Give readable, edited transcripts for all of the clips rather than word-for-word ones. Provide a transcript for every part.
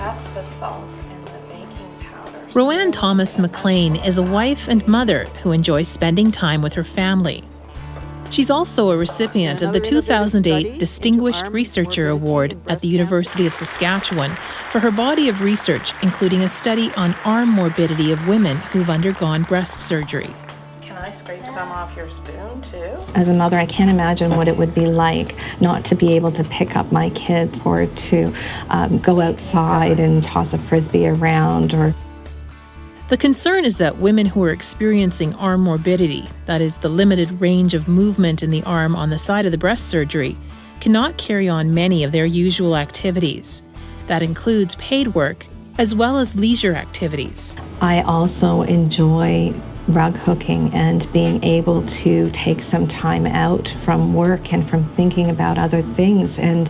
That's the salt and the baking powder. Roanne Thomas MacLean is a wife and mother who enjoys spending time with her family. She's also a recipient of the 2008 Distinguished Researcher Award at the University of Saskatchewan for her body of research, including a study on arm morbidity of women who've undergone breast surgery. Can I scrape some off your spoon too? As a mother, I can't imagine what it would be like not to be able to pick up my kids or to go outside and toss a frisbee around. The concern is that women who are experiencing arm morbidity, that is, the limited range of movement in the arm on the side of the breast surgery, cannot carry on many of their usual activities. That includes paid work as well as leisure activities. I also enjoy rug hooking and being able to take some time out from work and from thinking about other things, and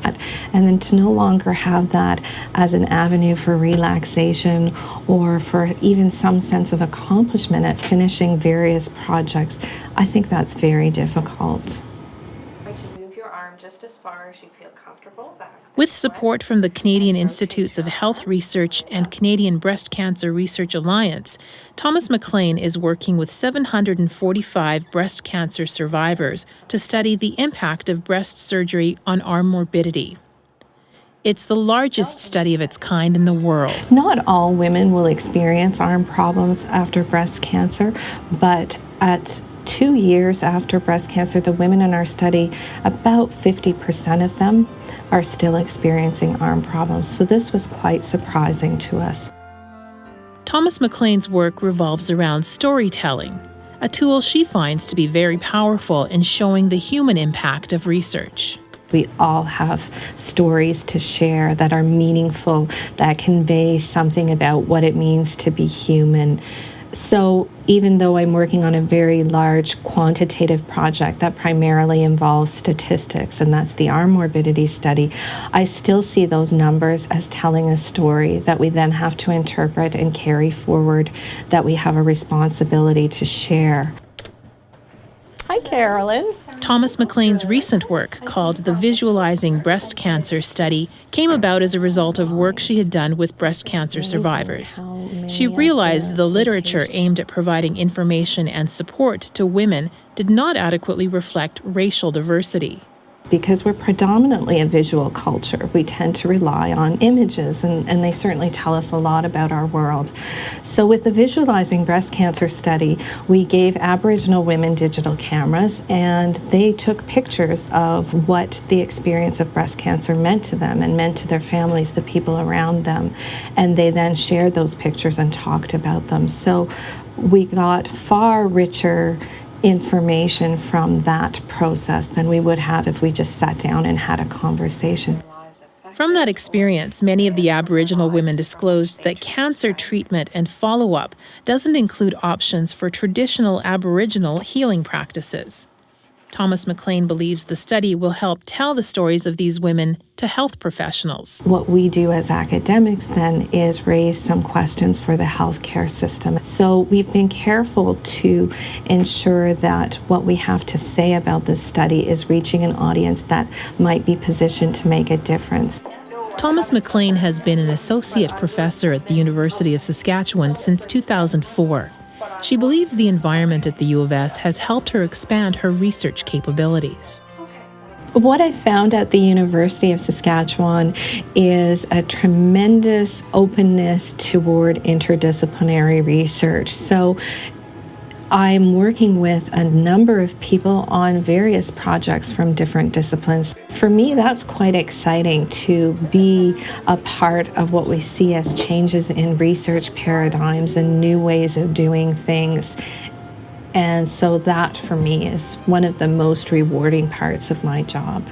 then to no longer have that as an avenue for relaxation or for even some sense of accomplishment at finishing various projects. I think that's very difficult. To move your arm just as far as you feel comfortable back. With support from the Canadian Institutes of Health Research and Canadian Breast Cancer Research Alliance, Thomas MacLean is working with 745 breast cancer survivors to study the impact of breast surgery on arm morbidity. It's the largest study of its kind in the world. Not all women will experience arm problems after breast cancer, but at 2 years after breast cancer, the women in our study, about 50% of them are still experiencing arm problems. So this was quite surprising to us. Thomas MacLean's work revolves around storytelling, a tool she finds to be very powerful in showing the human impact of research. We all have stories to share that are meaningful, that convey something about what it means to be human. So even though I'm working on a very large quantitative project that primarily involves statistics, and that's the arm morbidity study, I still see those numbers as telling a story that we then have to interpret and carry forward, that we have a responsibility to share. Hi, Carolyn. Thomas MacLean's recent work, called the Visualizing Breast Cancer Study, came about as a result of work she had done with breast cancer survivors. She realized the literature aimed at providing information and support to women did not adequately reflect racial diversity. Because we're predominantly a visual culture, we tend to rely on images, and they certainly tell us a lot about our world. So with the Visualizing Breast Cancer Study, we gave Aboriginal women digital cameras, and they took pictures of what the experience of breast cancer meant to them and meant to their families, the people around them. And they then shared those pictures and talked about them. So we got far richer information from that process than we would have if we just sat down and had a conversation. From that experience, many of the Aboriginal women disclosed that cancer treatment and follow-up doesn't include options for traditional Aboriginal healing practices. Thomas MacLean believes the study will help tell the stories of these women to health professionals. What we do as academics then is raise some questions for the healthcare system. So we've been careful to ensure that what we have to say about this study is reaching an audience that might be positioned to make a difference. Thomas MacLean has been an associate professor at the University of Saskatchewan since 2004. She believes the environment at the U of S has helped her expand her research capabilities. What I found at the University of Saskatchewan is a tremendous openness toward interdisciplinary research. So I'm working with a number of people on various projects from different disciplines. For me, that's quite exciting to be a part of what we see as changes in research paradigms and new ways of doing things. And so that, for me, is one of the most rewarding parts of my job.